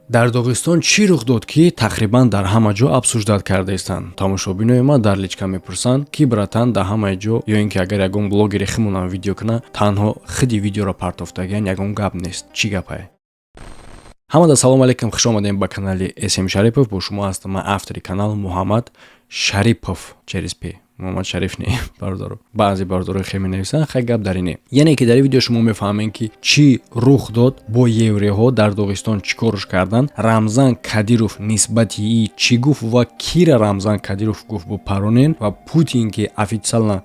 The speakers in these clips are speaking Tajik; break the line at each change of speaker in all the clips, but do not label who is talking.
дар Доғистон чӣ рух дод, ки тақрибан дар ҳама ҷо абсуждат кардаистанд? Тамошобинои ма дар личка мепурсанд, ки братан дар ҳамаи ҷо ё ин ки агар ягон блогере химонам видео кунад, танҳо хиди видеоро партофтаган ягон гап нест. Чӣ гапае? Ҳамада салом алейкум, хуш омадем ба канали SM Шарипов. Бо шумо ҳастам ман, автори канал Муҳаммад Шарипов через П. Муҳаммад Шариф не, бародаро. Баъзе бародаро хе менависанд, хай гап дар ине. Яъне ки дар видео шумо мефаҳмем ки чӣ рух дод, бо евреҳо дар Доғистон чӣ корш карданд, Рамзан Кадиров нисбати ӣ чӣ гуфт ва кира Рамзан Кадиров гуфт бипаронен ва Путин ки официална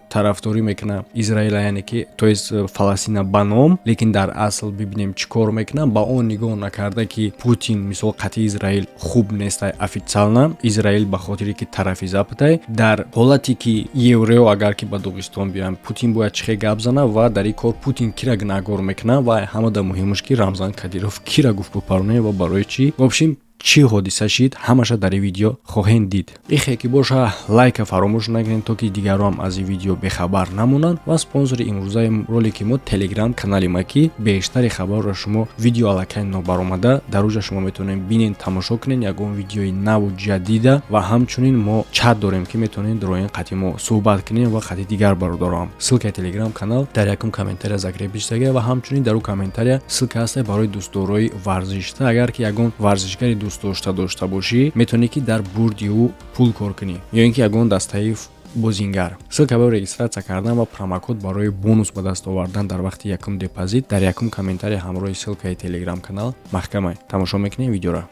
тарафдорӣ мекунад Израила, яъне ки то есть Фаластина ба ном, лекин дар асл бибинем чӣ кор мекунад, ба он нигоҳ накарда ки Путин мисол қатъи Израил хуб нестай официална, Израил ба хотире ки тарафи западай, дар ҳолати ки еврео агар ки ба Доғистон биям, Путин бояд чихе гап зана ва дар ин кор Путин кира гуноҳгор мекунад ва ҳамада муҳимаш ки Рамзан Кадиров кира гуфт бипароне ва барои чӣ. Вобшим чӣ ҳодиса шид, ҳамаша дар ин видео хоҳем дид. Ихе ки боша лайка фаромӯш накунед, то ки дигаро ҳам аз ин видео бехабар намонанд. ва спонсори имрӯзаи ролики мо Telegram канали ма ки бештари хабарро шумо видео аллакай нобаромада дар оҷа шумо метавонед бинед, тамошо кунед ягон видеои наву ҷадида ва ҳамчунин мо чат дорем ки метавонед роен қатъи мо суҳбат кунед ва қатъи дигар бародарам. Ссилкаи Telegram канал дар якум комментария закрепиштага ва ҳамчунин дар он комментария ссилка аст барои дӯстдорои варзиш. Агар ки ягон варзишгари дошта бошӣ, метавонӣ ки дар бурди ӯ пул кор кунӣ ё ин ки ягон дастаи бозингар. Ссилка барои регистратсия кардан ва промокод барои бонус ба даст овардан дар вақти якум депозит дар якум комментария ҳамроҳи ссилкаи Telegram канал маҳкамай. Тамошо мекунед видеоро.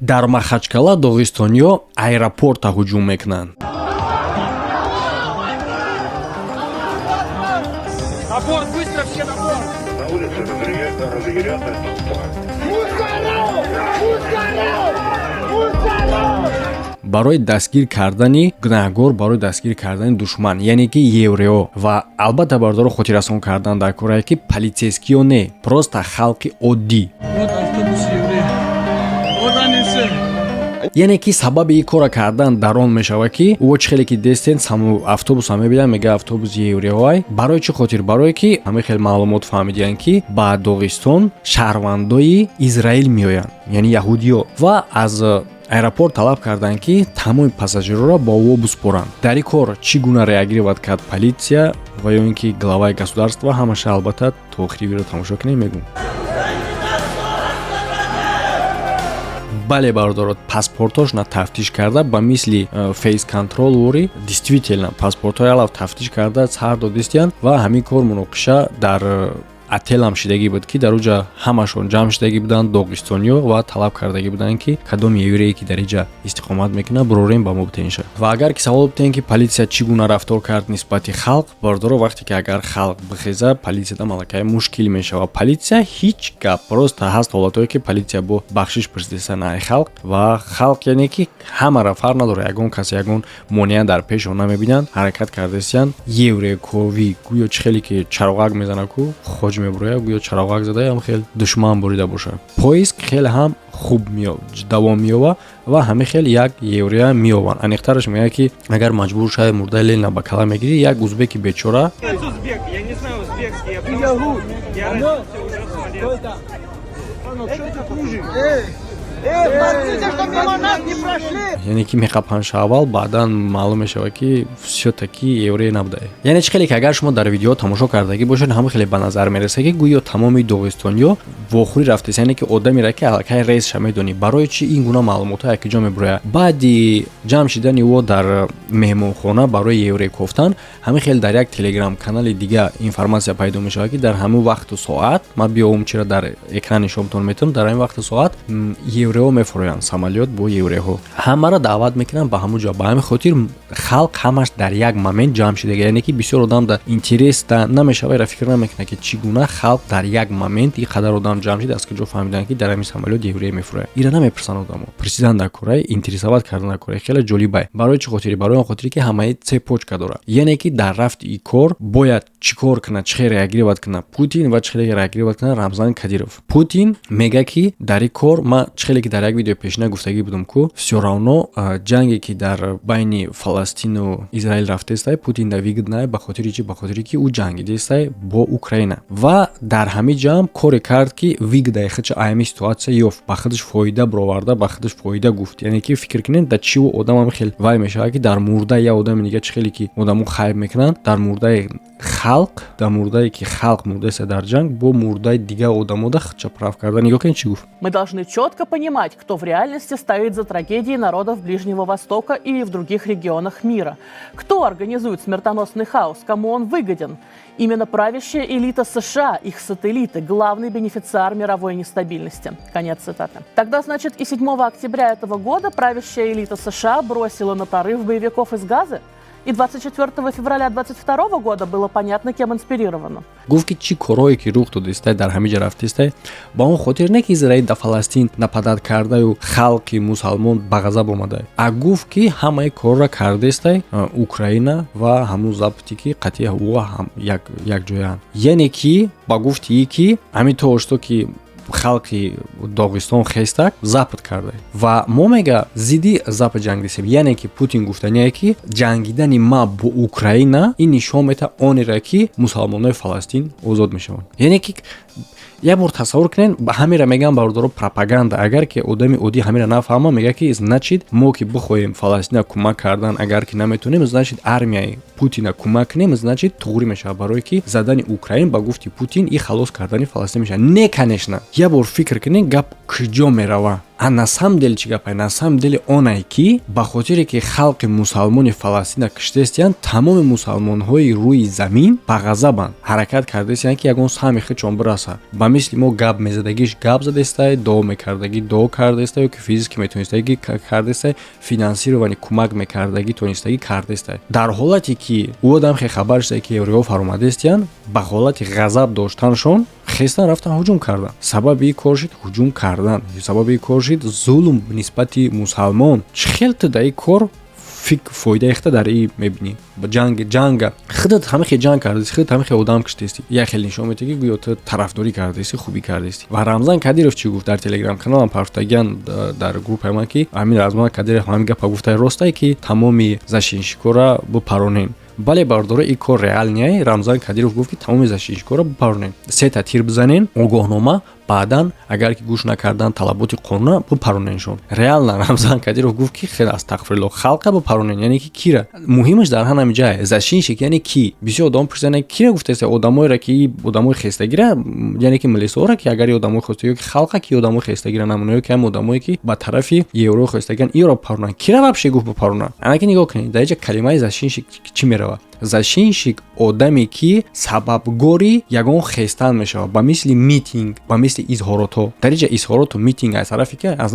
Дар Махачкала доғистониё аэропорта ҳуҷум мекунанд.
Аборт, быстро все на борт!
На улице разъяренная толпа.
Барои дастгир кардани гунаҳгор, барои дастгир кардани душман, яъне ки еврео ва албатта бардоро хотиррасон кардан дар корае ки политсейскиё не, просто халқи оддӣ.
Вот автобус еврей. Вот они все.
яъне ки сабаби ин кора кардан дар он мешавад ки ӯ чихеле ки дестен саму автобуса мебинад, мега автобуси евреоай. Барои чӣ хотир? Барое ки ҳаме хел маълумот фаҳмидиянд ки ба Доғистон шаҳрвандои Израил меоянд, яъне яҳудиё, ва аз аэропорт талаб карданд ки тамоми пассажироро ба ӯ буспоранд. Дар ин кор чӣ гуна реагировать кард политсия ва ё ин ки главаи государства, ҳамаша албатта то охири видеоро тамошо кунед мегӯм. бале бародарот, паспортош на тафтиш карда ба мисли фейс контрол вори действительно паспортҳои алав тафтиш карда сар додистиянд ва ҳамин кор муноқиша дар отелам шидагӣ буд ки дар оҷа ҳамашон ҷамъ шидагӣ буданд доғистониё ва талаб кардагӣ буданд ки кадом еврее ки дар инҷа истиқомат мекунад бурорем ба мо битенша. Ва агар ки савол битен ки политсия чӣ гуна рафтор кард нисбати халқ, бародаро вақте ки агар халқ бихеза, политсияда малакаи мушкил мешавад. Политсия ҳеҷ гап, просто ҳаст ҳолатое ки политсия бо бахшиш пурсида на халқ ва халқ яъне ки ҳамара фарқ надорад, ягон касе ягон монеа дар пеш он намебинанд, ҳаракат кардастиянд, евре кови гӯё чихеле ки чароғак мезана ку хоҷ мебуроя, гӯё чароғак зада ям хел душман борида бошад. Поиск хел ҳам хуб давом меёва ва ҳаме хел як еврея меёванд. Аниқтараш мега ки агар маҷбур шавед мурдаи Ленина ба кала мегирӣ, як узбеки бечора
Узбек, я не знаю узбекский, я родился уже в Смоленске.
яъне ки меқапанша аввал баъдан маълум мешавад ки всё таки еврей набудае. яъне чӣ хеле ки агар шумо дар видео тамошо кардагӣ бошед, ҳама хеле ба назар мерасад ки гӯё тамоми доғистониё вохӯрӣ рафтест, яъне ки одамеро ки аллакай рейсша медонӣ. Барои чӣ ин гуна маълумотҳо яки ҷо мебурояд? Баъди ҷамъ шидани ӯ дар меҳмонхона барои еврей кофтан, ҳама хел дар як Telegram канали дига информация пайдо мешавад ки дар ҳамун вақту соат, ман биёвум чира дар экран нишонтон метавонам, дар ҳамин вақту соат евреҳо мефуроянд самолёт бо евреҳо. Ҳамаро даъват мекунанд ба ҳамун ҷо. Ба ҳамин хотир халқ ҳамаш дар як момент ҷамъ шидага, яъне ки бисёр одам дар интерес намешавад, ра фикр намекунад ки чӣ гуна халқ дар як момент ин қадар одам ҷамъ шид, аз куҷо фаҳмиданд ки дар ҳамин самолёт еврей мефурояд. Ира намепурсанд одамо. Пурсидан дар кораи интересоват кардан дар кораи хеле ҷолибае. Барои чӣ хотири? Барои он хотире ки ҳамаи цепочка дорад. Яъне ки дар рафти ин кор бояд чӣ кор кунад, чихе реагировать кунад Путин ва чихе реагировать кунад Рамзан Кадиров. Путин мега ки дар ин кор ман чихеле ки дар як видеои пешина гуфтагӣ будам ку всё равно ҷанге ки дар байни Фаластину Израил рафтестай Путин да вигднай ба хотири чӣ? Ба хотире ки ӯ ҷангидестай бо Украина ва дар ҳамин ҷамъ коре кард ки вигдай хача айми ситуатсия ёфт ба худаш фоида бароварда ба худаш фоида гуфт. Яъне ки фикр кунед дар чӣ одам хел вай мешавад ки дар мурдаи як одами дига чӣ хеле ки одамо хайб мекунанд дар мурдаи халқ дар мурдае ки халқ мурдаеста дар ҷанг бо мурдаи дига одамода хача прав карда. Нигоҳ кунед чӣ гуфт.
Мы должны четко понимать, кто в реальности стоит за трагедией народов Ближнего Востока и в других регионах мира. Кто организует смертоносный хаос, кому он выгоден. Именно правящая элита США, их сателлиты, главный бенефициар мировой нестабильности. Конец цитаты. Тогда, значит, и 7 октября этого года правящая элита США бросила на порыв боевиков из Газы? И 24 февраля 22 года было понятно, кем инспирировано.
Гуфт ки чӣ корҳое ки рух додистай дар ҳамин ҷа рафтистай ба он хотир не ки Израил да Фаластин нападат кардаю халқи мусалмон ба ғазаб омадай, а гуфт ки ҳамаи корро кардестай Украина ва ҳамун забти ки қатъи ҳуқуқа ҳам якҷояанд. Яъне ки ба гуфти ӣ ки ҳамин то ошто ки халқи Доғистон хестак запт карда ва мо мега зидди запт ҷанг дестем. Яъне ки Путин гуфтанияе ки ҷангидани ма бо Украина ин нишон мета онеро ки мусалмонои Фаластин озод мешаванд. Яъне ки як бор тасаввур кунед ҳамира меган бардоро пропаганда. Агар ки одами оддӣ ҳамира нафаҳма мега ки значит мо ки бихоҳем Фаластина кӯмак кардан агар ки наметонем значит армияи Путина кӯмак кунем значит туғри мешавад барое ки задани Украин ба гуфти Путин и халос кардани Фаластин мешавад. Не конечно. Як бор фикр кунед гап куҷо мерава. На самом деле чӣ гапай? На самом деле онае ки ба хотире ки халқи мусалмони Фаластина киштестиянд тамоми мусалмонҳои рӯи замин ба ғазабанд ҳаракат кардестиянд ки ягон сами хичон бираса. Ба мисли мо гап мезадагиш гап задестай, дуо мекардагӣ дуо кардестай, ки физики метонистагӣ кардестай, финансировани кӯмак мекардагӣ тонистагӣ кардестай. Дар ҳолате ки ӯ одам хе хабар шуда ки евреҳо фаромадестиянд ба ҳолати ғазаб доштаншон хестан рафтан ҳуҷум кардан. Сабаби кор шид ҳуҷум кардан. Сабаби кор шид зулм нисбати мусалмон. Чӣ хел ту дар ин кор фоидаи худа дар ин мебинӣ? ҷанга худат ҳамихе ҷанг кардасти, худат ҳамихе одам киштести. Як хел нишон метаҳад ки гӯё ту тарафдорӣ кардасти, хубӣ кардасти. Ва Рамзан Кадиров чӣ гуфт дар телеграм каналам пафтаган дар группаи ман ки ҳамин Рамзан Кадиров ҳамин гапа гуфта ростае ки тамоми зашиншикора бипаронен. бале бардора ин кор реал не. Рамзан Кадиров гуфт ки тамоми зашиншикора бипаронен. 3 та тир бизанен, огоҳнома баъдан агар ки гӯш накардан талаботи қонуна бипароненшон. Реална Рамзан Кадиров гуфт ки хел астағфируллоҳ халқа бипаронен, яъне ки кира. Муҳимаш дар ҳамин ҷае зашиншик яъне ки. Бисёр одам пурсиданд кира гуфтаст одамоеро ки одамои хестагира, яъне ки милисора ки агар одамои хестагира ки халқа ки одамои хестагира намуноё ки ҳам одамое ки ба тарафи евро хестаган иро бипаронанд. Кира вообще гуфт бипаронанд. Ана ки нигоҳ кунед дар ҷа калимаи зашиншик чӣ меравад? Зашиншик одаме ки сабабгори ягон хестан мешавад ба мисли митинг, ба мисли изҳоротҳо. Дар ин ҷа изҳороту митинг аз тарафи ки аз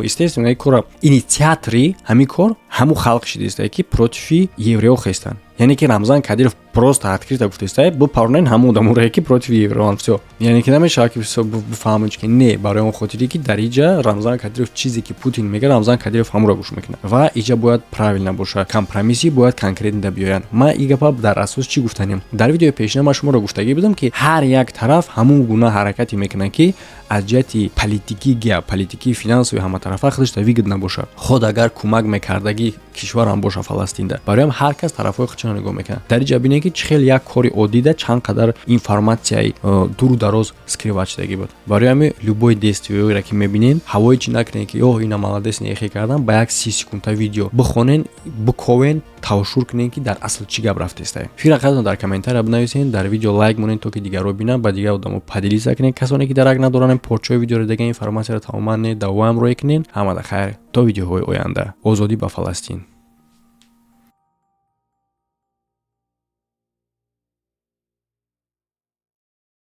естественно ин кора инициатори ҳамин кор ҳамун халқ шидааст ки против евреҳо хестанд. Яъне ки Рамзан Кадиров просто открыто гуфтааст бипаронен ҳамун одаморо ки против евреҳоанд. Всё. Яъне ки намешавад ки бифаҳмем ки не барои он хотире ки дар ин ҷа Рамзан Кадиров чизе ки Путин мега Рамзан Кадиров ҳамуро гӯш мекунад. Ва ин ҷа бояд правилно бошад. Компромисси бояд конкретно да биёянд. Ман ин гапа дар асос чӣ гуфтанем? Дар видеои пешина ман шуморо гуфтагӣ будам ки ҳар як тараф ҳамун гуна ҳаракате мекунад ки аз ҷиҳати политикӣ геополитикӣ финансови ҳаматарафа худаш вигд набошад. Худ агар кӯмак мекардагӣ кишварам боша Фаластинда. Бароям ҳар кас тарафҳои худшон нигоҳ мекунад. Дар ин ҷа бинед ки чӣ хел як кори оддида чанд қадар информатсияи дуру дароз скриват шудагӣ буд. Барои ҳамин любой действиеро ки мебинен ҳавои чӣ накунед ки ёҳ ина молодец нехе кардан ба як 30 секунда видео бихонен, биковен, тавшур кунен ки дар асл чӣ гап рафтестай. Фикр қадам дар комментария бинависен, дар видео лайк монен то ки дигарро бинанд, ба дигар одамо падилиса кунен. Касоне ки дарак надоранд порчаи видеоро дагар информатсияро тамоман давам роҳ кунен. Ҳамада хайр. До видеоҳои оянда. Озодӣ ба Фаластин.